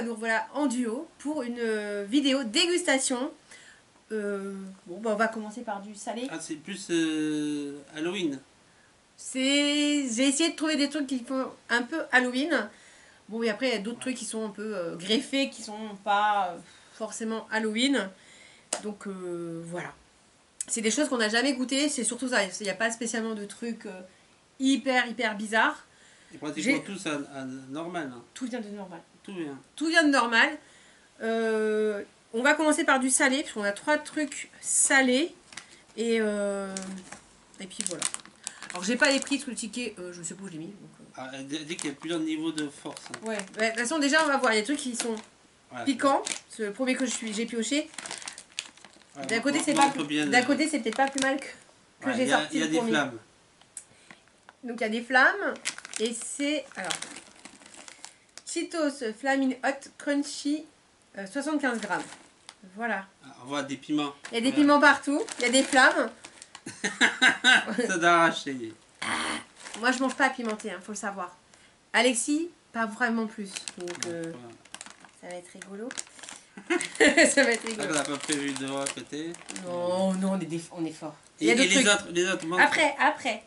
nous revoilà en duo pour une vidéo dégustation. Bon, bah, on va commencer par du salé. Ah, c'est plus Halloween. J'ai essayé de trouver des trucs qui font un peu Halloween. Bon, et après, il y a d'autres trucs qui sont un peu greffés, qui sont pas forcément Halloween. Donc, voilà. C'est des choses qu'on n'a jamais goûtées, c'est surtout ça. Il n'y a pas spécialement de trucs hyper bizarres. Et pratiquement tous à normal. Hein. Tout vient de normal. Tout vient. Tout vient de normal. On va commencer par du salé, puisqu'on a 3 trucs salés. Et puis voilà. Alors j'ai pas les prix sur le ticket, je sais pas où je l'ai mis. Donc, Ah, elle dit qu'il y a plusieurs niveaux de force. Hein. ouais, de toute façon déjà on va voir, il y a des trucs qui sont piquants. C'est le premier que j'ai pioché. Ouais, d'un côté c'est peut-être pas plus mal que j'ai sorti. Il y a des flammes. Donc il y a des flammes. Et c'est, alors, Cheetos Flamin' Hot Crunchy 75 grammes. Voilà. Ah, on voit des piments. Il y a des piments partout, il y a des flammes. Ça d'arracher. Moi je mange pas pimenté, hein, faut le savoir. Alexis, pas vraiment plus. Donc ça va être rigolo. Ça va être rigolo. On n'a pas prévu de voir à côté. Non, on est fort. Et, et les autres manques. Après.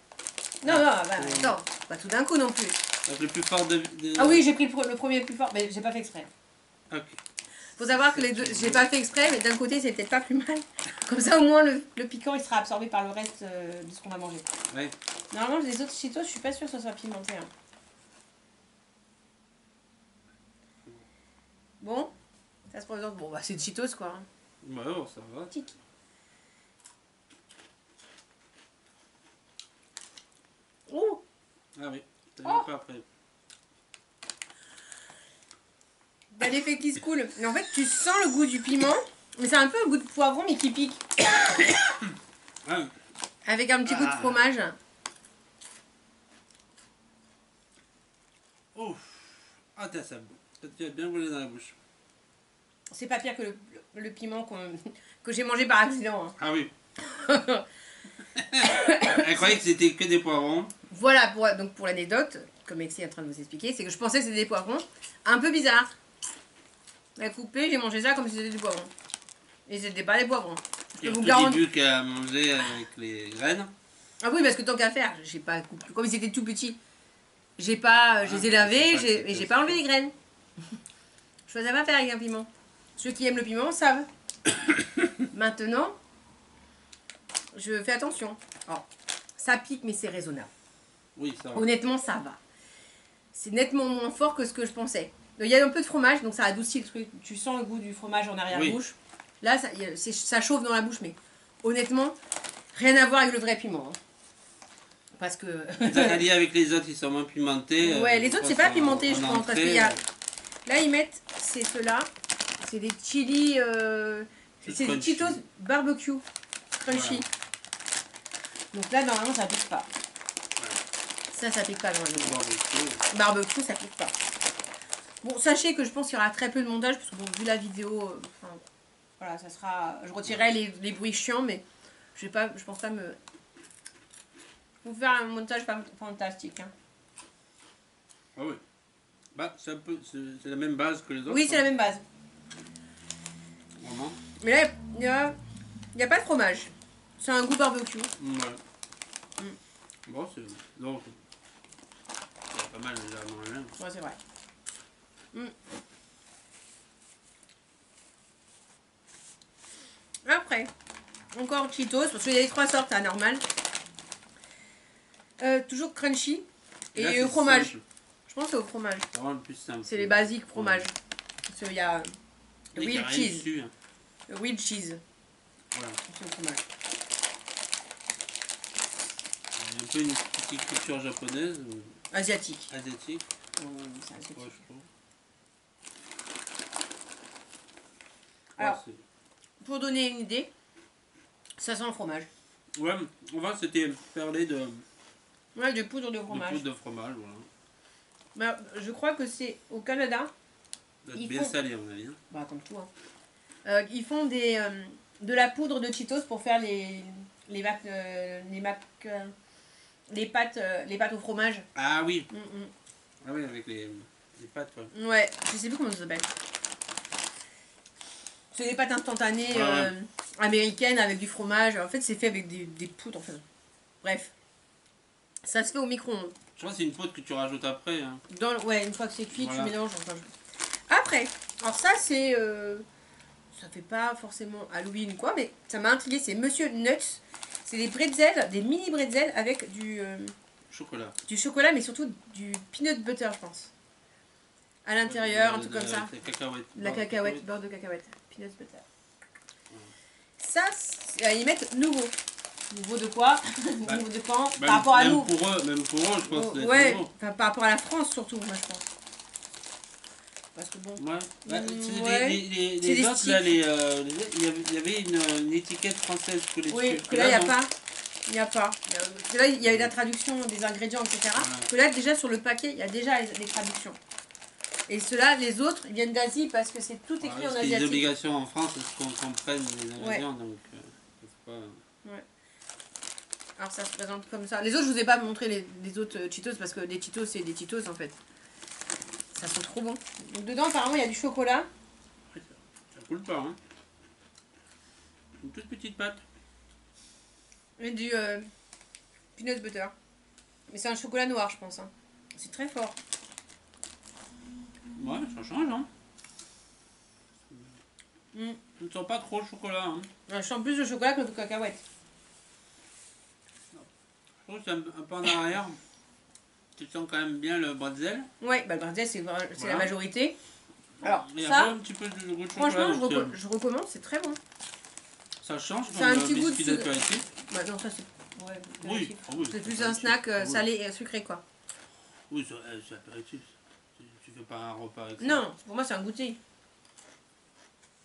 Non, attends, pas tout d'un coup non plus. Donc le plus fort de... Ah oui, j'ai pris le premier le plus fort, mais j'ai pas fait exprès. Ok. Faut savoir que les deux, j'ai pas fait exprès, mais d'un côté c'est peut-être pas plus mal. Comme ça au moins le piquant il sera absorbé par le reste de ce qu'on va manger. Ouais. Normalement les autres Cheetos, je suis pas sûre que ça soit pimenté. Hein. Bon, ça se présente. Bon bah c'est de Cheetos quoi. Hein. Bah oh, ça va. Tic. Oh. Ah oui, t'as Oh. vu pas après. T'as l'effet qui se coule. Mais en fait, tu sens le goût du piment. Mais c'est un peu le goût de poivron, mais qui pique. Ah. Avec un petit goût de fromage. Ouf. Ah, ça tu as bien roulé dans la bouche. C'est pas pire que le piment que j'ai mangé par accident. Hein. Ah oui. Elle croyait que c'était que des poivrons. Voilà, pour l'anecdote, comme Alexis est en train de vous expliquer, c'est que je pensais que c'était des poivrons. Un peu bizarre. Elle a coupé, j'ai mangé ça comme si c'était du poivron. Et c'était pas des poivrons. Il y a tout début qu'elle a mangé avec les graines. Ah oui, parce que tant qu'à faire, j'ai pas coupé. Comme ils étaient tout petits, je les ai lavés et j'ai pas enlevé les graines. Je faisais pas faire avec un piment. Ceux qui aiment le piment savent. Maintenant, je fais attention. Alors, ça pique, mais c'est raisonnable. Oui, ça va. Honnêtement, ça va. C'est nettement moins fort que ce que je pensais. Il y a un peu de fromage, donc ça adoucit le truc. Tu sens le goût du fromage en arrière-bouche. Oui. Là, ça chauffe dans la bouche, mais honnêtement, rien à voir avec le vrai piment. Hein. Parce que... Allié avec les autres, ils sont moins pimentés. Ouais, les autres, c'est pas pimenté, je pense. Parce qu'il y a... Là, ils mettent, c'est ceux-là. C'est des chili... c'est des Cheetos barbecue crunchy. Voilà. Donc là, normalement, ça pique pas. Ouais. Ça pique pas normalement. Barbecue, ça pique pas. Bon, sachez que je pense qu'il y aura très peu de montage, parce que bon, vu la vidéo, voilà, ça sera... Je retirerai les bruits chiants, mais je pense pas vous faire un montage fantastique. Hein. Ah oui. Bah, c'est la même base que les autres. Oui, c'est la même base. Vraiment. Mais là, il n'y a pas de fromage. C'est un goût barbecue. Ouais. Bon, c'est pas mal déjà dans la même. Ouais, c'est vrai. Après, encore Cheetos, parce qu'il y a les 3 sortes, c'est normal. Toujours crunchy. Et au fromage. Simple. Je pense que c'est au fromage. C'est vraiment le plus simple. C'est les basiques fromage. Ouais. Parce qu'il y a le real cheese. Dessus, hein. Le real cheese. Voilà. C'est au fromage. Il y a un peu une petite culture japonaise. Asiatique. Asiatique. C'est asiatique. Ouais, je trouve. Alors, pour donner une idée, ça sent le fromage. Ouais, on va c'était parler de... Ouais, de poudre de fromage. De poudre de fromage, voilà. Bah, je crois que c'est au Canada. Ils bien salé, on a dit. Bah, comme tout. Hein. Ils font de la poudre de Cheetos pour faire les pâtes au fromage. Ah oui. Ah oui, avec Les pâtes, ouais. Ouais, je sais plus comment ça s'appelle. C'est des pâtes instantanées américaines avec du fromage. En fait, c'est fait avec des poudres. En fait. Bref. Ça se fait au micro-ondes. Je crois que c'est une poudre que tu rajoutes après. Hein. Ouais, une fois que c'est cuit, Voilà. tu mélanges. Enfin, après, alors ça, c'est... ça fait pas forcément Halloween quoi, mais ça m'a intrigué. C'est Monsieur Nuts. C'est des bretzels, des mini bretzels avec Chocolat. du chocolat, mais surtout du peanut butter, je pense. À l'intérieur, un truc comme ça. Cacahuète. La cacahuète, beurre de cacahuète. Peanut butter. Ça, ils mettent nouveau. Nouveau de quoi? Nouveau de quand? Par rapport à nous. Même pour eux, je pense. Ouais, par rapport à la France surtout, moi je pense. Parce que bon. Ouais. Bah, ouais. Les autres, là, il y avait une étiquette française que les oui, que là, il n'y a pas. Il n'y a pas. Parce que là, il y a eu la traduction des ingrédients, etc. Voilà. Que là, déjà, sur le paquet, il y a déjà les traductions. Et ceux-là, les autres, ils viennent d'Asie parce que c'est tout écrit en asiatique. Il y a des obligations en France qu'on comprenne les ingrédients, donc pas... Ouais. Alors ça se présente comme ça. Les autres, je vous ai pas montré les autres Cheetos parce que les Cheetos, c'est des Cheetos en fait. Ça sent trop bon. Donc dedans, apparemment, il y a du chocolat. Ça coule pas, hein. Une toute petite pâte. Et du peanut butter. Mais c'est un chocolat noir, je pense. Hein. C'est très fort. Ouais, ça change, hein. Je ne sens pas trop le chocolat, hein. Je sens plus de chocolat que de cacahuète. Je trouve que c'est un peu en arrière. Tu sens quand même bien le bretzel. Ouais, bah le bretzel, c'est voilà. La majorité. Alors, il y a ça, un petit peu de goût de franchement, chocolat. je recommande, c'est très bon. Ça change c'est un petit goût de sucre. Bah non, ça c'est... Ouais, oui. C'est plus un snack salé et sucré, quoi. Oui, c'est apéritif. Tu fais pas un repas avec ça. Non, pour moi, c'est un goûter.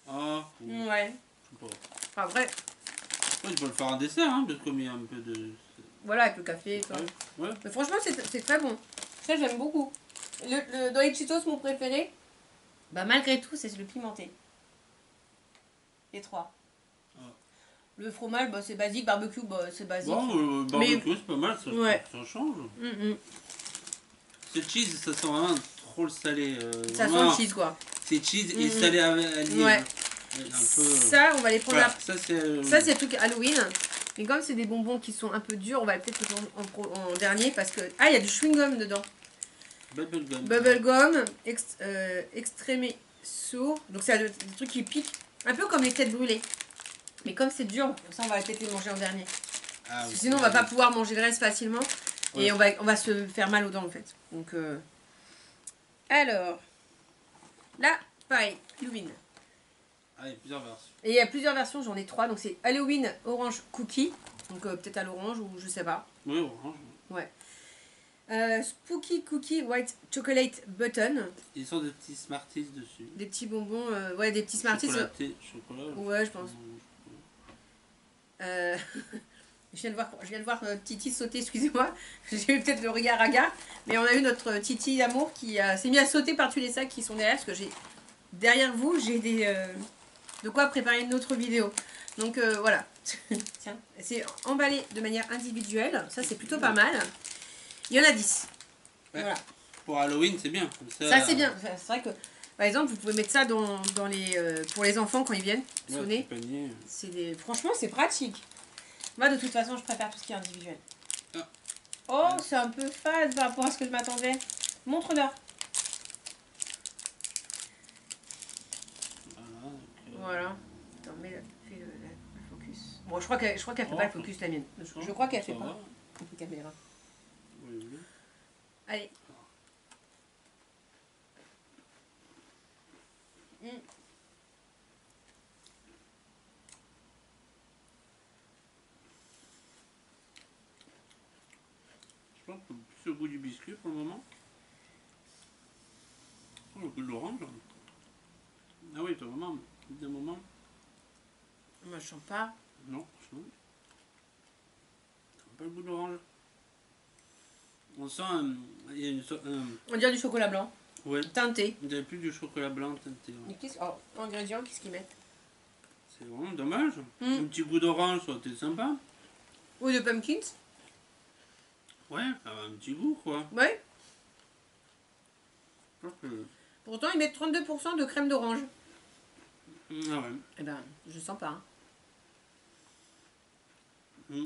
Ah, ouais. Je sais pas. Enfin, vrai. Ouais, tu peux le faire en dessert, hein, parce qu'il y a un peu de... Voilà, avec le café, quoi. Ouais. Mais franchement, c'est très bon. Ça, j'aime beaucoup. Dans les Cheetos, mon préféré, bah malgré tout, c'est le pimenté. Les trois. Ah. Le fromage, bah, c'est basique. Barbecue, bah, c'est basique. Bon, barbecue, c'est pas mal, ça change. Ce cheese, ça sent vraiment trop le salé. Ça sent le cheese, quoi. C'est cheese et salé à lier. Ouais. Un peu... Ça, on va les prendre voilà, ça, c'est le truc Halloween. Mais comme c'est des bonbons qui sont un peu durs, on va peut-être le en dernier parce que... Ah, il y a du chewing-gum dedans. Bubblegum. Bubblegum, extremesso. Donc c'est des trucs qui piquent. Un peu comme les têtes brûlées. Mais comme c'est dur, ça on va peut-être les manger en dernier. Ah, oui, sinon on va pas pouvoir manger le reste facilement. Ouais. Et on va se faire mal aux dents en fait. Donc alors, là, pareil, Halloween. Ah, il y a plusieurs versions. Et il y a plusieurs versions, j'en ai 3. Donc c'est Halloween Orange Cookie. Donc peut-être à l'orange ou je sais pas. Oui, orange. Ouais. Spooky Cookie White Chocolate Button. Ils sont des petits Smarties dessus. Des petits bonbons, ouais, des petits Smarties. Chocolat. Ouais, je pense. Je viens de voir Titi sauter, excusez-moi. J'ai eu peut-être le regard hagard. Mais on a eu notre Titi d'amour qui s'est mis à sauter par-dessus les sacs qui sont derrière. Parce que derrière vous, j'ai de quoi préparer une autre vidéo. Donc voilà. Tiens, c'est emballé de manière individuelle. Ça, c'est plutôt pas mal. Il y en a 10. Ouais. Voilà. Pour Halloween, c'est bien. Ça c'est bien. C'est vrai que, par exemple, vous pouvez mettre ça dans pour les enfants quand ils viennent sonner. Franchement, c'est pratique. Moi, de toute façon, je préfère tout ce qui est individuel. Ah. Oh, c'est un peu fade par rapport à ce que je m'attendais. Montre-leur. Voilà. Attends, fais le focus. Bon, je crois qu'elle fait pas le focus, la mienne. Je crois qu'elle fait pas. La caméra. Oui. Allez. Je pense que plus le goût du biscuit pour le moment. Oh, le goût de l'orange. Ah oui, c'est vraiment d'un moment. Moi, je sens pas. Non, je sens pas le goût d'orange. On sent on dirait du chocolat blanc. Ouais. Teinté. Il n'y a plus du chocolat blanc teinté. Ouais. Ingrédients, qu'est-ce qu'ils mettent? C'est vraiment dommage. Un petit goût d'orange, ça aurait été sympa. Ou de pumpkins. Ouais, un petit goût quoi. Ouais. Pourtant, ils mettent 32% de crème d'orange. Ah ouais. Eh ben, je sens pas. Hein. Mm.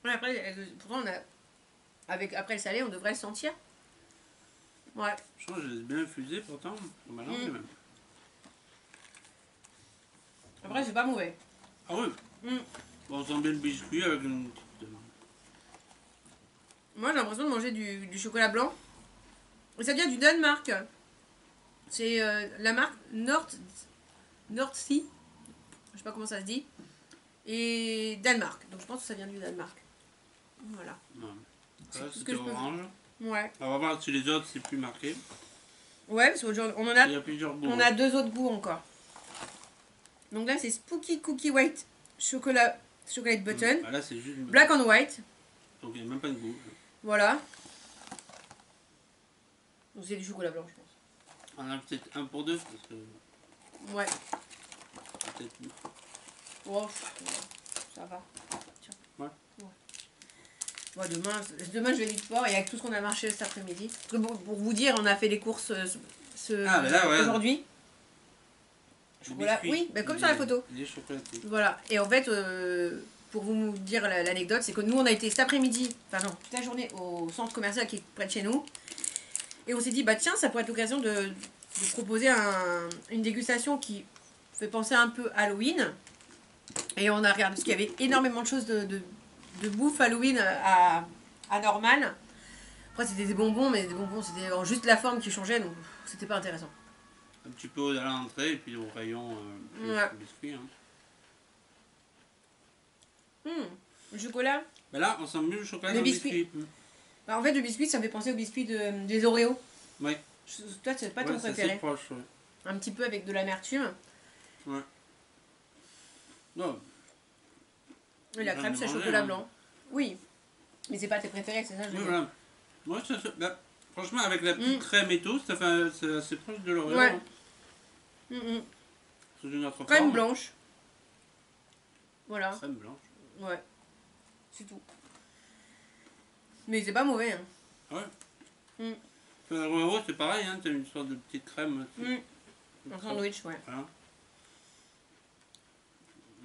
Ouais, après, pourtant, après le salé, on devrait le sentir. Ouais. Je pense que je l'ai bien infusé pourtant. Bah non, même. Après, c'est pas mauvais. Ah oui. Bon, on sent bien le biscuit avec une petite... Moi, j'ai l'impression de manger du chocolat blanc. Et ça vient du Danemark. C'est la marque Nordsea. Je sais pas comment ça se dit. Et Danemark. Donc je pense que ça vient du Danemark. Voilà. Ça, c'est orange. Ouais. On va voir si les autres c'est plus marqué. Ouais, parce qu'on en a, il y a plusieurs goûts. On a 2 autres goûts encore. Donc là, c'est Spooky Cookie White Chocolate Button. Ah, là, c'est juste... Black and White. Donc il n'y a même pas de goût. Voilà. Donc c'est du chocolat blanc, je pense. On a peut-être un pour deux. Parce que... Ouais. Peut-être... Oh, ça va. Tiens. Ouais. Bon, demain, je vais vite fort et avec tout ce qu'on a marché cet après-midi. Pour vous dire, on a fait les courses aujourd'hui. Chocolat, oui, ben comme sur la photo. Les chocolatés. Voilà. Et en fait, pour vous dire l'anecdote, c'est que nous, on a été cet après-midi, enfin non, toute la journée au centre commercial qui est près de chez nous. Et on s'est dit, bah tiens, ça pourrait être l'occasion de proposer une dégustation qui fait penser un peu à Halloween. Et on a regardé parce qu'il y avait énormément de choses de bouffe Halloween à normal. Après, c'était des bonbons, mais des bonbons, c'était juste la forme qui changeait, donc c'était pas intéressant. Un petit peu à l'entrée et puis au rayon biscuit. Hein. Le chocolat. Mais là, on sent mieux le chocolat Le dans le biscuit. biscuit. Bah, en fait, le biscuit, ça me fait penser au biscuit des Oreos. Oui. Toi, c'est pas ton préféré. C'est proche, ouais. Un petit peu avec de l'amertume. Ouais. Non. Et la crème, c'est chocolat blanc. Oui. Mais c'est pas tes préférés, c'est ça, je veux dire. Voilà. Moi, franchement, avec la petite crème et tout, c'est assez proche de l'Oreo. Ouais. Hein. Sous une autre Crème forme. blanche. Voilà. Crème blanche. Ouais. C'est tout. Mais c'est pas mauvais. Hein. Ouais. L'Oreo, c'est pareil, hein, t'as une sorte de petite crème. Un sandwich, ouais. Voilà.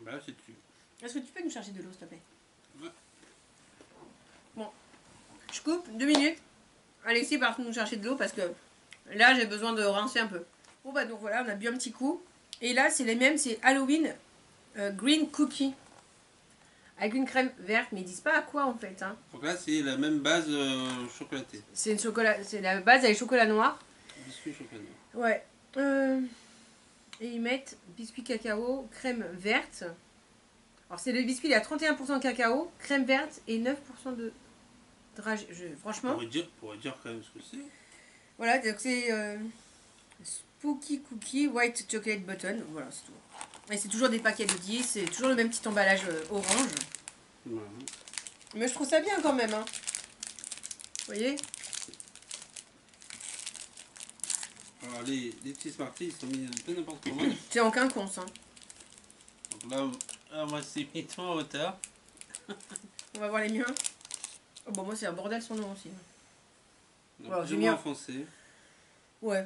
Bah là, c'est dessus. Est-ce que tu peux nous chercher de l'eau, s'il te plaît? Ouais. Bon. Je coupe, 2 minutes. Alexis part nous chercher de l'eau parce que là, j'ai besoin de rincer un peu. Bon, bah donc voilà, on a bu un petit coup. Et là, c'est les mêmes, c'est Halloween Green Cookie. Avec une crème verte, mais ils disent pas à quoi en fait. Hein. Donc là, c'est la même base chocolatée. C'est la base avec chocolat noir. Biscuit chocolat noir. Ouais. Et ils mettent biscuit cacao, crème verte. Alors c'est le biscuit, il y a 31% de cacao, crème verte et 9% de dragée. Franchement. On pourrait dire quand même ce que c'est. Voilà, donc c'est Spooky Cookie White Chocolate Button. Voilà, c'est tout. Et c'est toujours des paquets de 10, c'est toujours le même petit emballage orange. Ouais. Mais je trouve ça bien quand même. Hein. Vous voyez? Alors les petits Smarties, ils sont mis un peu n'importe comment. C'est en quinconce. Hein. Donc là, moi c'est mis en hauteur. On va voir les miens. Oh, bon, moi c'est un bordel son nom aussi. Donc, voilà, j'ai mis enfoncé. Ouais.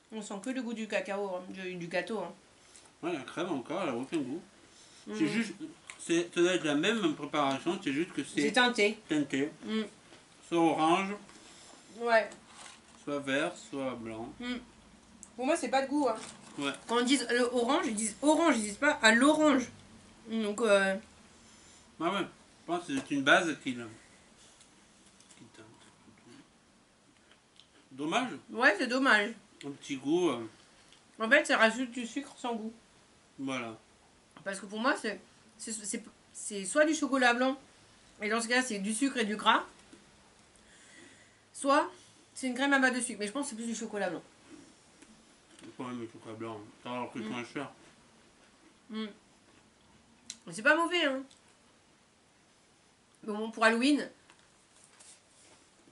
On sent que le goût du cacao, hein, du gâteau. Hein. Ouais, la crème encore, elle n'a aucun goût. C'est juste, ça doit être la même préparation, c'est juste que c'est teinté. Soit orange, ouais. soit vert, soit blanc. Pour moi, c'est pas de goût. Hein. Ouais. Quand ils disent le orange, ils disent orange, ils disent pas à l'orange. Donc, Ah ouais, je pense que c'est une base qui teinte. Dommage. Ouais, c'est dommage. Un petit goût. En fait, ça rajoute du sucre sans goût. Voilà. Parce que pour moi, c'est soit du chocolat blanc, et dans ce cas, c'est du sucre et du gras, soit c'est une crème à base de sucre. Mais je pense que c'est plus du chocolat blanc. C'est quand même le chocolat blanc. Ça va leur coûter moins cher. C'est pas mauvais, hein. Bon, pour Halloween.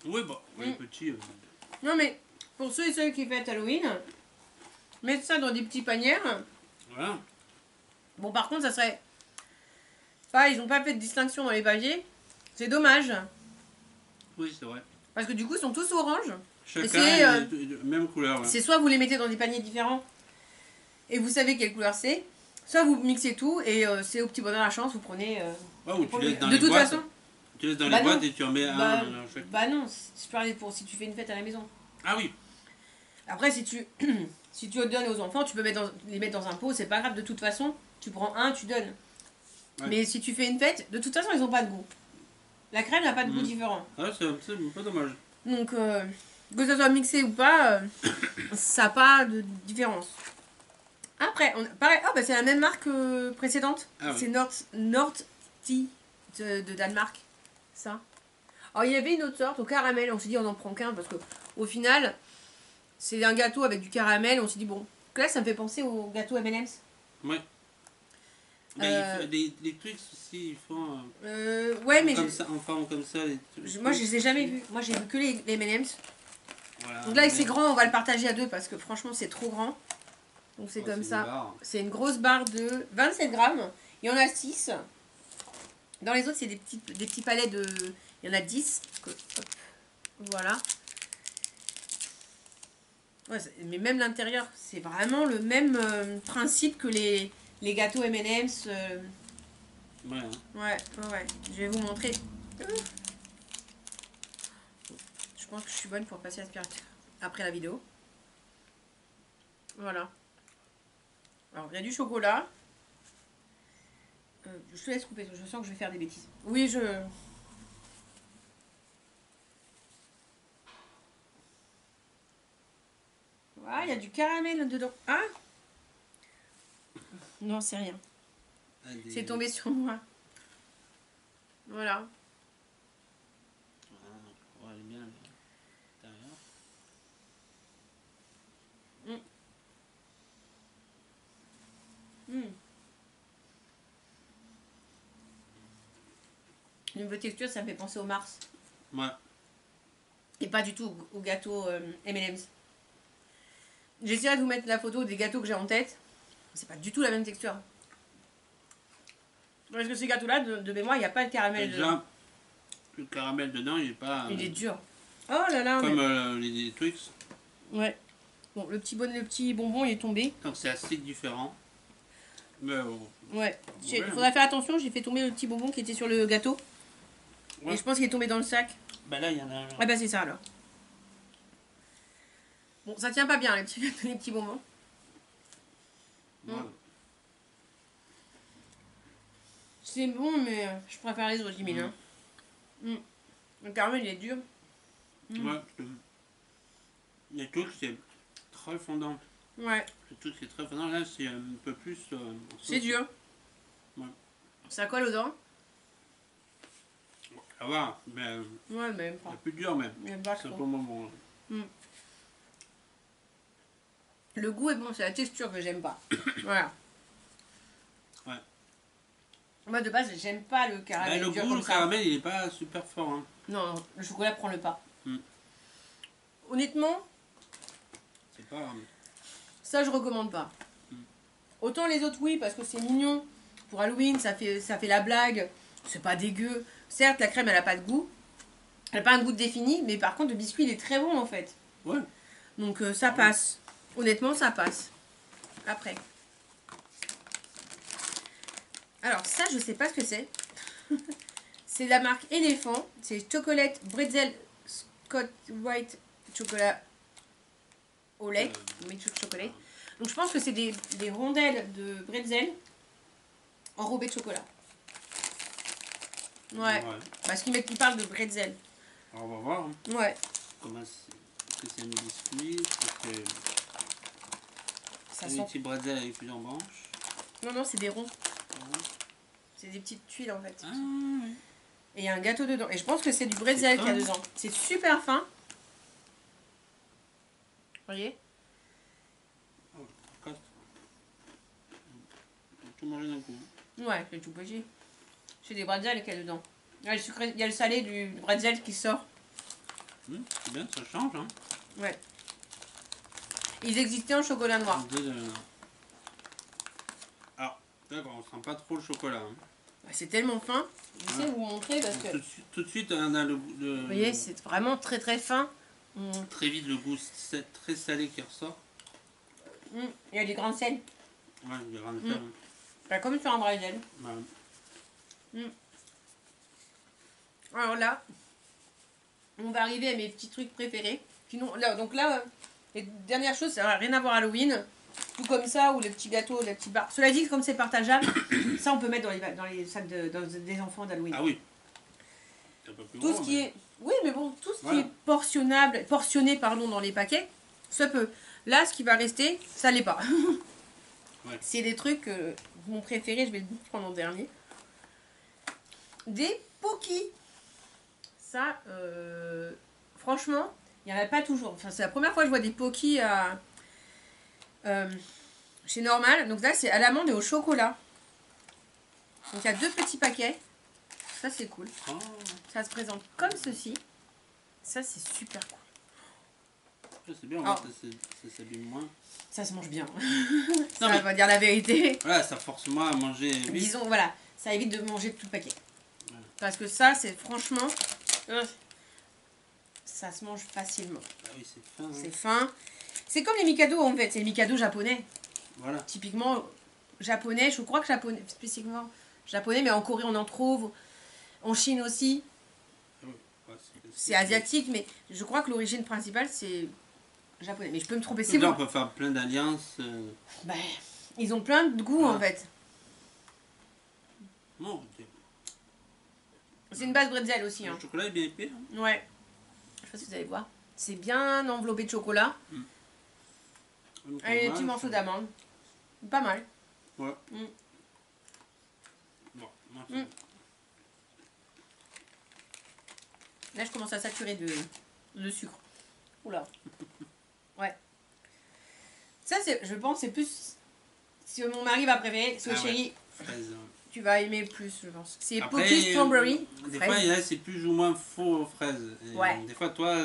Oui, bah, les petits. Non, mais pour ceux et celles qui fêtent Halloween, mettre ça dans des petits paniers. Voilà. Bon, par contre, ça serait ils n'ont pas fait de distinction dans les papiers. C'est dommage. Oui, c'est vrai. Parce que du coup, ils sont tous orange. Chacun a même couleur. Ouais. C'est soit vous les mettez dans des paniers différents et vous savez quelle couleur c'est, soit vous mixez tout et c'est au petit bonheur la chance, vous prenez... ouais, ou tu laisses dans de les toute boîtes. façon. Tu laisses dans les boîtes et tu en mets un dans chaque. Bah non, je parlais pour si tu fais une fête à la maison. Ah oui. Après, si tu si tu donnes aux enfants, tu peux les mettre dans un pot, c'est pas grave, de toute façon, tu prends un, tu donnes. Ouais. Mais si tu fais une fête, de toute façon, ils ont pas de goût. La crème n'a pas de goût différent. Ah, c'est pas dommage. Donc, que ça soit mixé ou pas, ça n'a pas de différence. Après, pareil, oh, bah, c'est la même marque précédente. Ah, c'est oui. North-Tea de Danemark. Ça. Alors, il y avait une autre sorte au caramel. On s'est dit, on en prend qu'un parce que au final, c'est un gâteau avec du caramel. On s'est dit, bon, là, ça me fait penser au gâteau M&M's. Ouais. Mais les trucs aussi, ils font. Ouais, mais. Comme ça, en forme comme ça. Moi, je les ai jamais vus. Moi, j'ai vu que les M&M's. Voilà, donc là, c'est grand, on va le partager à deux parce que franchement, c'est trop grand. Donc c'est comme ça. C'est une grosse barre de 27 grammes. Il y en a 6. Dans les autres, c'est des petits palets de... Il y en a 10. Hop. Voilà. Ouais, mais même l'intérieur, c'est vraiment le même principe que les gâteaux M&M's. Ouais. Ouais. Je vais vous montrer. Je pense que je suis bonne pour passer l'aspirateur après la vidéo. Voilà. Alors, il y a du chocolat. Je te laisse couper, parce que je sens que je vais faire des bêtises. Oui, Voilà, il y a du caramel dedans. Ah non, c'est rien. C'est tombé sur moi. Voilà. On va aller bien à l'intérieur. Niveau texture, ça me fait penser au Mars. Ouais. Et pas du tout au gâteau M&M's. J'essaierai de vous mettre la photo des gâteaux que j'ai en tête. C'est pas du tout la même texture. Parce que ces gâteaux-là, de mémoire, il n'y a pas de caramel dedans. Le caramel dedans, il est pas... il est dur. Oh là là. Comme les Twix. Ouais. Bon, le petit bonbon, il est tombé. Donc c'est assez différent. Mais ouais. Il faudra faire attention, j'ai fait tomber le petit bonbon qui était sur le gâteau. Ouais. Et je pense qu'il est tombé dans le sac. Bah là, il y en a un. Ah bah c'est ça alors. Bon, ça tient pas bien les petits bonbons. Ouais. C'est bon, mais je préfère les autres, j'imagine. Le caramel, il est dur. Ouais, les trucs, c'est très fondant. Ouais. Le truc, c'est très fondant. Là, c'est un peu plus... c'est dur. Ouais. Ça colle aux dents. Ça va, mais... ouais, mais pas. C'est plus dur, même. C'est pas bon. Le goût est bon, c'est la texture que j'aime pas. Voilà. Ouais. Moi, de base, j'aime pas le caramel. Le goût, le caramel, il est pas super fort. Hein. Non, le chocolat prend le pas. Honnêtement, c'est pas... ça, je recommande pas. Autant les autres, oui, parce que c'est mignon. Pour Halloween, ça fait la blague. C'est pas dégueu. Certes, la crème, elle a pas de goût. Elle a pas un goût défini, mais par contre, le biscuit, il est très bon, en fait. Ouais. Donc, ça passe. Honnêtement, ça passe. Après. Alors, ça, je sais pas ce que c'est. C'est la marque Elephant. C'est Chocolate Bretzel Scott White Chocolat au lait. Chocolat. Donc, je pense que c'est des rondelles de bretzel enrobées de chocolat. Ouais. Parce qu'ils parlent de bretzel. Alors, on va voir. Hein. Ouais. Comment c'est un biscuit. Ça sent... des petits bretzels avec plusieurs branches. Non, c'est des ronds. C'est des petites tuiles en fait. Ah, oui. Et il y a un gâteau dedans. Et je pense que c'est du bretzel qu'il y a dedans. C'est super fin. Vous voyez? Tout manger d'un coup. Ouais, c'est tout petit. C'est des bretzels qu'il y a dedans. Il y a le salé du bretzel qui sort. C'est bien, ça change. Hein. Ouais. Ils existaient en chocolat noir. Alors, d'accord, on sent pas trop le chocolat. Hein. C'est tellement fin. Je sais vous montrer parce que... Tout de suite, on a le... Vous voyez, c'est vraiment très très fin. Très vite, le goût très salé qui ressort. Il y a du grand sel. Ouais, du grand sel. Bah, comme sur un bretzel. Ouais. Alors là, on va arriver à mes petits trucs préférés. Sinon, là, donc là, les dernières choses, ça n'a rien à voir Halloween. Tout comme ça, ou les petits gâteaux, les petits bars. Cela dit, comme c'est partageable, ça on peut mettre dans les sacs des enfants d'Halloween. Ah oui. Tout ce qui est... Oui, mais bon, tout ce qui est portionné dans les paquets, ça peut. Là, ce qui va rester, ça l'est pas. Ouais. C'est des trucs, mon préféré, je vais le prendre en dernier. Des Pocky. Ça, franchement, il n'y en a pas toujours. Enfin, c'est la première fois que je vois des Pocky chez Normal. Donc là, c'est à l'amande et au chocolat. Donc il y a 2 petits paquets. Ça, c'est cool. Oh. Ça se présente comme ceci. Ça, c'est super cool. C'est bien, ça s'abîme moins. Ça se mange bien. Ça va dire la vérité. Voilà, ça force moins à manger vite. Disons, voilà, ça évite de manger tout le paquet. Ouais. Parce que ça, c'est franchement... ça se mange facilement. Ah oui, c'est fin. C'est fin. C'est comme les Mikado, en fait. C'est les Mikado japonais. Voilà. Typiquement, japonais. Je crois que japonais, spécifiquement japonais, mais en Corée, on en trouve. En Chine aussi. C'est asiatique, mais je crois que l'origine principale, c'est japonais. Mais je peux me tromper. Là, on peut faire plein d'alliances. Ben, ils ont plein de goûts, en fait. Non, c'est une base bretzel aussi. Le chocolat est bien épais. Hein. Ouais. Je sais pas si vous allez voir. C'est bien enveloppé de chocolat. Allez, des petits morceaux d'amande. Pas mal. Ouais. Bon, là, je commence à saturer de sucre. Oula. Ouais. Ça, je pense, c'est plus... Si mon mari va préférer, c'est chéri. Fraise. Tu vas aimer plus, je pense. C'est Pocky Strawberry. Des fois, il y a c'est plus ou moins faux aux fraises. Et ouais. Des fois, toi,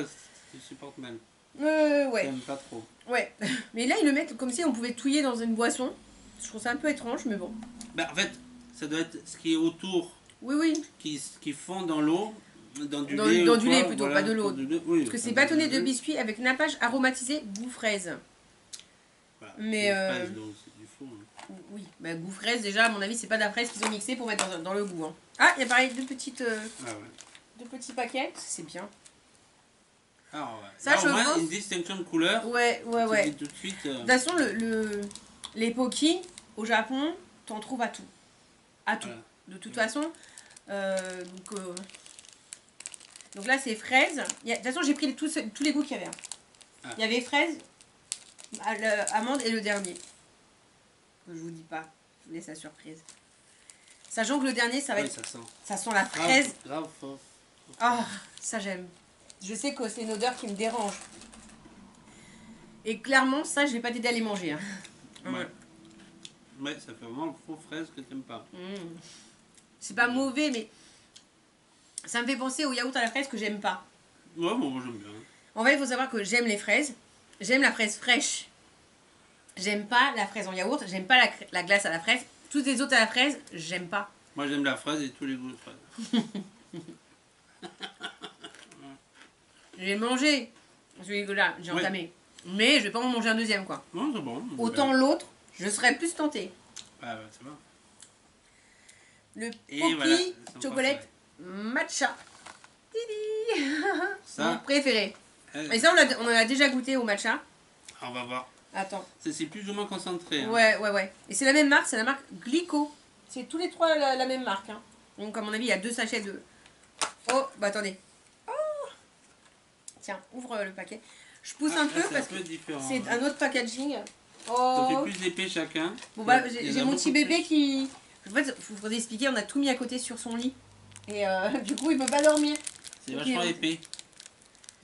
tu supportes même. Ouais. T'aimes pas trop. Ouais. Mais là, ils le mettent comme si on pouvait touiller dans une boisson. Je trouve ça un peu étrange, mais bon. Ben, en fait, ça doit être ce qui est autour. Oui. Qui fond dans l'eau. Dans du lait. Dans du lait plutôt, voilà, pas de l'eau. Oui, parce que c'est bâtonné de biscuits avec nappage aromatisé goût fraise. Voilà. Mais fraise, donc c'est du faux. Hein. Oui, bah, goût fraise, déjà, à mon avis, c'est pas de la fraise qu'ils ont mixé pour mettre dans le goût. Hein. Ah, il y a pareil, 2 petites. Deux petits paquets, c'est bien. Ah ouais. Ça, je pense... une distinction de couleur. Ouais. Tout de suite. De toute façon, les Pocky, au Japon, t'en trouves à tout. À tout. Voilà. De toute façon, donc là, c'est fraise. De toute façon, j'ai pris tous les goûts qu'il y avait. Il y avait fraise, amande et le dernier. Je vous dis pas. Je vous laisse la surprise. Sachant que le dernier, ça va être... Ça sent la fraise. Grave. Ah, ça j'aime. Je sais que c'est une odeur qui me dérange. Et clairement, ça, je vais pas t'aider à les manger. Hein. Ouais, ça fait vraiment le faux fraise que t'aimes pas. C'est pas mauvais, mais ça me fait penser au yaourt à la fraise que j'aime pas. Ouais, moi j'aime bien. En fait, il faut savoir que j'aime les fraises. J'aime la fraise fraîche. J'aime pas la fraise en yaourt. J'aime pas la glace à la fraise. Toutes les autres à la fraise, j'aime pas. Moi, j'aime la fraise et tous les goûts de fraise. Je vais manger celui-là, j'ai entamé. Mais je vais pas en manger un deuxième, quoi. Non, c'est bon. Autant l'autre, je serais plus tentée. Ah ouais, c'est bon. Le Pocky chocolate matcha. Tidi. Mon préféré. Et ça, on en a déjà goûté au matcha. On va voir. Attends. C'est plus ou moins concentré. Hein. Ouais. Et c'est la même marque, c'est la marque Glico. C'est tous les trois la même marque. Hein. Donc, à mon avis, il y a 2 sachets de... Oh, bah attendez. Oh. Tiens, ouvre le paquet. Je pousse un peu parce que c'est un autre packaging. Oh. Ça fait plus épais chacun. Bon, bah, j'ai mon petit bébé qui... En fait, il faudrait expliquer, on a tout mis à côté sur son lit. Et du coup, il peut pas dormir. C'est vachement épais.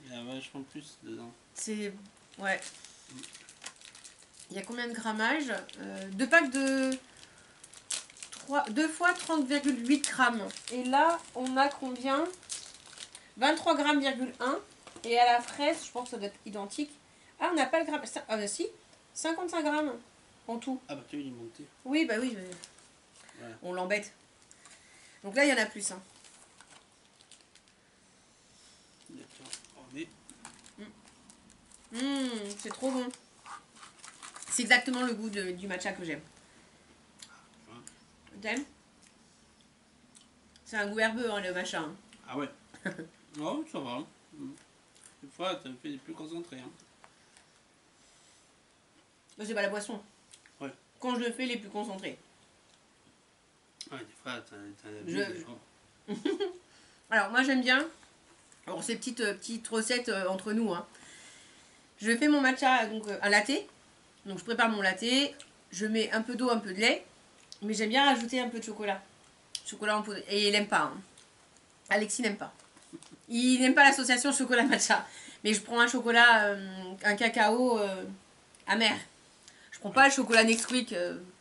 Il y a vachement plus dedans. C'est... Ouais. Il y a combien de grammages 2 packs de... 2 fois 30,8 grammes. Et là, on a combien 23 grammes, et à la fraise, je pense que ça doit être identique. Ah, on n'a pas le gramme. Ah, si, 55 grammes en tout. Ah, bah tu veux y monter. Oui, bah oui. Voilà. On l'embête. Donc là, il y en a plus. Hein. C'est trop bon. C'est exactement le goût du matcha que j'aime. T'aimes? C'est un goût herbeux, hein, le matcha. Hein. Ah ouais. Oh, ça va. Des fois, ça me fait des plus concentrés. Hein. C'est pas la boisson. Ouais. Quand je le fais, les plus concentrés. Ouais, des fois, t'as Alors, moi, j'aime bien. Alors, ces petites recettes entre nous. Hein. Je fais mon matcha, donc un latte. Donc, je prépare mon latte. Je mets un peu d'eau, un peu de lait. Mais j'aime bien rajouter un peu de chocolat. Chocolat en poudre. Et il n'aime pas. Hein. Alexis n'aime pas. Il n'aime pas l'association chocolat matcha. Mais je prends un chocolat, un cacao amer. Je prends pas le chocolat Nesquik.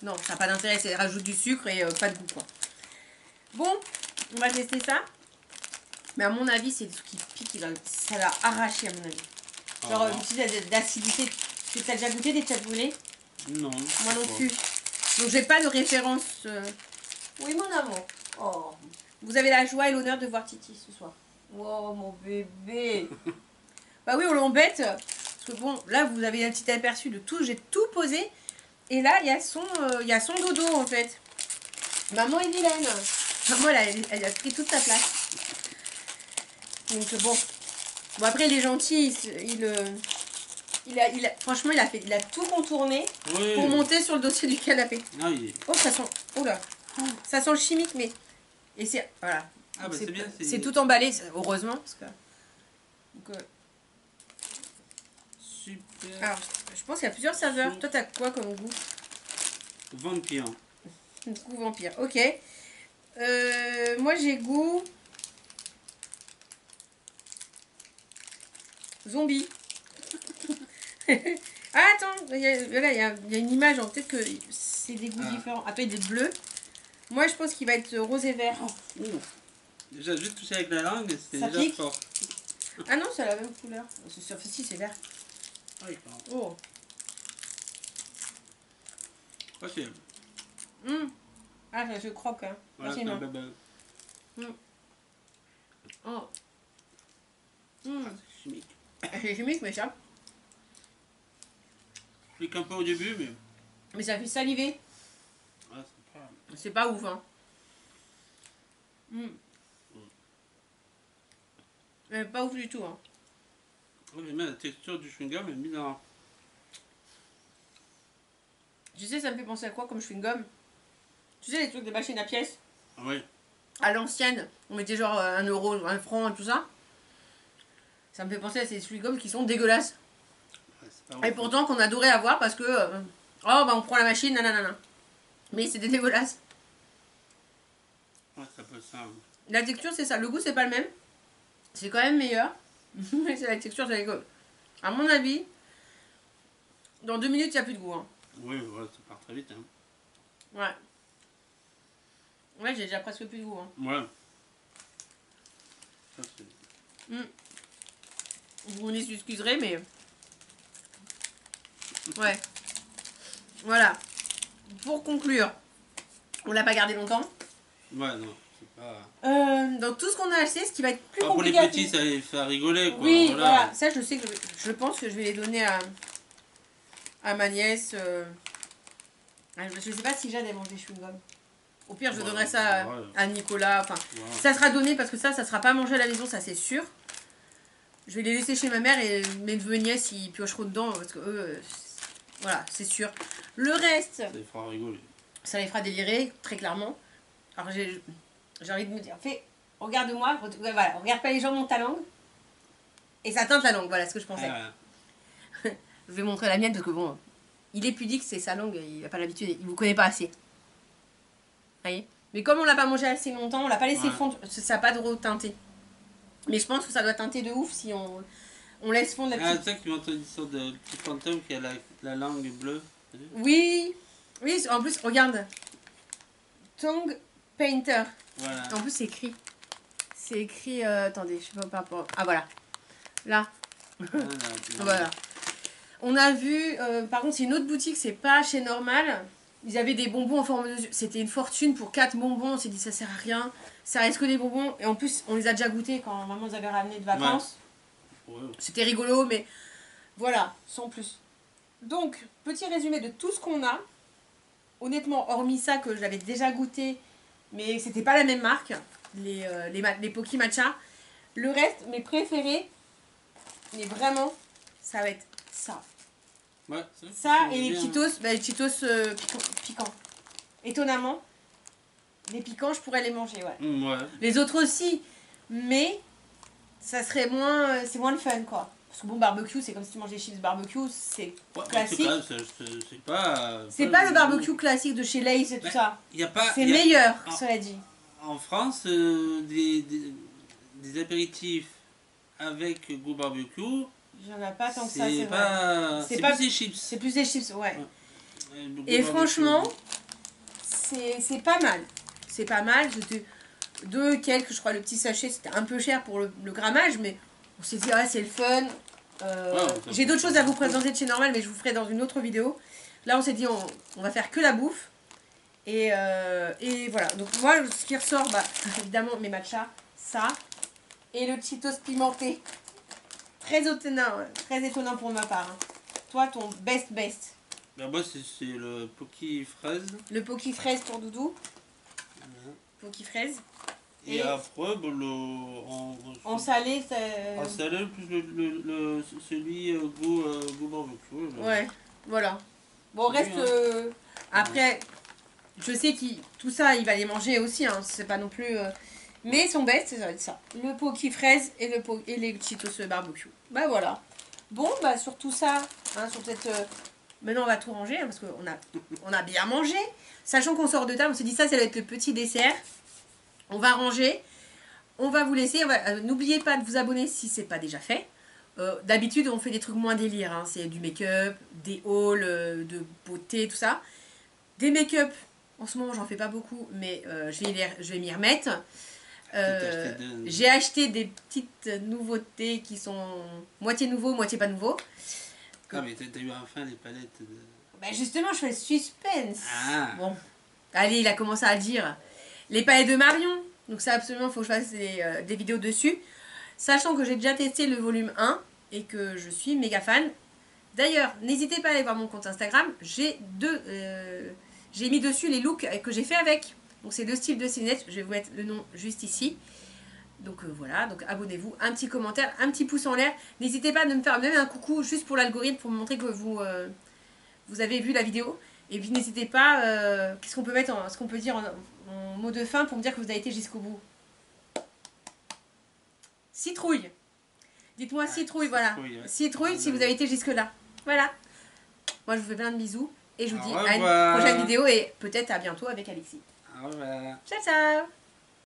Non, ça n'a pas d'intérêt. Ça rajoute du sucre et pas de goût, quoi. Bon, on va tester ça. Mais à mon avis, c'est ce qui pique. Ça va arracher, à mon avis. Genre, une petite d'acidité. Tu as déjà goûté des chats brûlés? Non. Moi non plus. Donc, j'ai pas de référence. Oui, mon amour. Oh. Vous avez la joie et l'honneur de voir Titi ce soir. Oh, mon bébé. Bah oui, on l'embête. Parce que bon, là, vous avez un petit aperçu de tout. J'ai tout posé. Et là, il y a son dodo, en fait. Maman est vilaine. Maman, elle a pris toute sa place. Donc, bon. Bon, après, il est gentil. Franchement, il a tout contourné pour monter sur le dossier du canapé. Ah, oui. Oh, ça sent... Oh là. Ça sent le chimique, mais... Et c'est... Voilà. Ah, bah, c'est bien. C'est tout emballé, heureusement. Parce que... Donc, super. Alors, je pense qu'il y a plusieurs saveurs. Toi, t'as quoi comme goût? Vampire. Goût vampire, ok. Moi, j'ai goût... Zombie. Ah, attends, il y a une image, peut-être que c'est des goûts différents. Après, il est bleu. Moi, je pense qu'il va être rose et vert. Oh. Déjà, juste touché avec la langue, c'est déjà pique. fort. Ah non, c'est la même couleur. Si, c'est vert. Ah oui, Oh. Facile. Ah, ça se croque, hein. Voilà, c'est un bébé. Oh. Ah, c'est chimique. C'est chimique, mais ça. Pique un peu au début, mais... Mais ça fait saliver. Ah, c'est pas ouf, hein. Pas ouf du tout, hein. Oui, mais la texture du chewing-gum est bizarre. Tu sais, ça me fait penser à quoi comme chewing-gum? Tu sais, les trucs de machine à pièces? Ah oui. À l'ancienne, on mettait genre 1 euro, 1 franc et tout ça. Ça me fait penser à ces chewing-gums qui sont dégueulasses. Ouais, et pourtant qu'on adorait avoir parce que... oh, bah on prend la machine, nanana. Mais c'était dégueulasse. Ouais, ça peut ça. La texture, c'est ça. Le goût, c'est pas le même. C'est quand même meilleur. Mais c'est la texture, c'est rigolo. À mon avis, dans 2 minutes, il n'y a plus de goût. Hein. Oui, ouais, ça part très vite. Hein. Ouais. Ouais, j'ai déjà presque plus de goût. Hein. Ouais. Ça, vous m'en excuserez, mais... Ouais. Voilà. Pour conclure, on l'a pas gardé longtemps. Ouais, non, c'est pas... dans tout ce qu'on a acheté, ce qui va être plus compliqué... Pour les petits, ça les fait rigoler, quoi. Oui, voilà. Ça, je sais que je pense que je vais les donner à ma nièce. Je sais pas si Jade elle mange des chewing-gums. Au pire, je donnerai ça à Nicolas. Enfin, ça sera donné parce que ça sera pas mangé à la maison, ça c'est sûr. Je vais les laisser chez ma mère et mes neveux et nièces, ils piocheront dedans parce que eux... Voilà, c'est sûr. Le reste... Ça les fera rigoler. Ça les fera délirer, très clairement. Alors j'ai envie de me dire, regarde-moi, voilà, regarde pas les gens, monte ta langue. Et ça teinte la langue, voilà ce que je pensais. Je vais montrer la mienne parce que bon, il est pudique, c'est sa langue, il n'a pas l'habitude, il vous connaît pas assez. Vous voyez? Mais comme on l'a pas mangé assez longtemps, on l'a pas laissé fondre, ça n'a pas de reteinté. Mais je pense que ça doit teinter de ouf si on laisse fondre la petite... Ah, c'est ça que tu m'entends une sorte de petit fantôme qui a la langue bleue. Oui, oui, en plus, regarde. Tongue Painter. Voilà. En plus, c'est écrit. C'est écrit, attendez, je sais pas par rapport... Ah, voilà. Là. Voilà. On a vu, par contre, c'est une autre boutique, c'est pas chez Normal. Ils avaient des bonbons en forme de... C'était une fortune pour 4 bonbons. On s'est dit, ça sert à rien. Ça reste que des bonbons. Et en plus, on les a déjà goûtés quand maman nous avait ramené de vacances. Ouais. C'était rigolo, mais voilà, sans plus. Donc, petit résumé de tout ce qu'on a. Honnêtement, hormis ça que j'avais déjà goûté, mais c'était pas la même marque, les Poki Matcha. Le reste, mes préférés, mais vraiment, ça va être ça. Ouais, ça et les Cheetos, les Cheetos piquants. Étonnamment, les piquants, je pourrais les manger, ouais. Ouais. Les autres aussi, mais ça serait moins, c'est moins le fun, quoi. Parce que bon, barbecue, c'est comme si tu mangeais des chips barbecue, c'est classique. C'est pas... C'est pas le barbecue classique de chez Lay's et tout ça. C'est meilleur, cela dit. En France, des apéritifs avec goût barbecue... Il n'y en a pas tant que ça, c'est vrai. C'est plus des chips. C'est plus des chips, ouais. Et franchement, c'est pas mal. C'est pas mal. C'était 2 quelques, je crois, le petit sachet, c'était un peu cher pour le grammage, mais on s'est dit, ah, c'est le fun. J'ai d'autres choses à vous présenter de chez Normal, mais je vous ferai dans une autre vidéo. Là, on s'est dit, on va faire que la bouffe. Et voilà. Donc, moi, ce qui ressort, bah, évidemment, mes matchas, ça. Et le Cheetos pimenté. Très étonnant pour ma part. Hein. Toi, ton best. Ben moi, c'est le Poki fraise. Le Poki fraise pour Doudou. Poki fraise. Et après, en salé, c'est... En salé, plus celui goût barbecue. Ouais, voilà. Bon, reste... après, je sais que tout ça, il va les manger aussi. Hein, c'est pas non plus... Mais son best, ça va être ça. Le Poki fraise et les Cheetos barbecue. Bah voilà. Bon, bah sur tout ça, hein, sur cette... maintenant, on va tout ranger, hein, parce qu'on a bien mangé. Sachant qu'on sort de table, on s'est dit ça va être le petit dessert. On va ranger. On va vous laisser. N'oubliez pas de vous abonner si ce n'est pas déjà fait. D'habitude, on fait des trucs moins délire. Hein. C'est du make-up, des hauls de beauté, tout ça. Des make-up, en ce moment, j'en fais pas beaucoup, mais je vais m'y remettre. J'ai acheté des petites nouveautés qui sont moitié nouveaux, moitié pas nouveaux. Ah, mais t'as eu enfin les palettes de... Ben justement, je fais le suspense. Ah. Bon, allez, il a commencé à le dire. Les palettes de Marion. Donc ça, absolument, il faut que je fasse des vidéos dessus. Sachant que j'ai déjà testé le volume 1 et que je suis méga fan. D'ailleurs, n'hésitez pas à aller voir mon compte Instagram. J'ai mis dessus les looks que j'ai fait avec. Donc c'est 2 styles de cinettes. Je vais vous mettre le nom juste ici. Donc voilà, donc abonnez-vous, un petit commentaire, un petit pouce en l'air. N'hésitez pas à me faire même un coucou juste pour l'algorithme, pour me montrer que vous avez vu la vidéo. Et puis n'hésitez pas, qu'est-ce qu'on peut mettre, ce qu'on peut dire en mot de fin pour me dire que vous avez été jusqu'au bout. Citrouille. Dites-moi citrouille, voilà. Citrouille si vous avez été jusque là. Voilà. Moi je vous fais plein de bisous et je vous dis à une prochaine vidéo et peut-être à bientôt avec Alexis. Au revoir. Ciao ciao.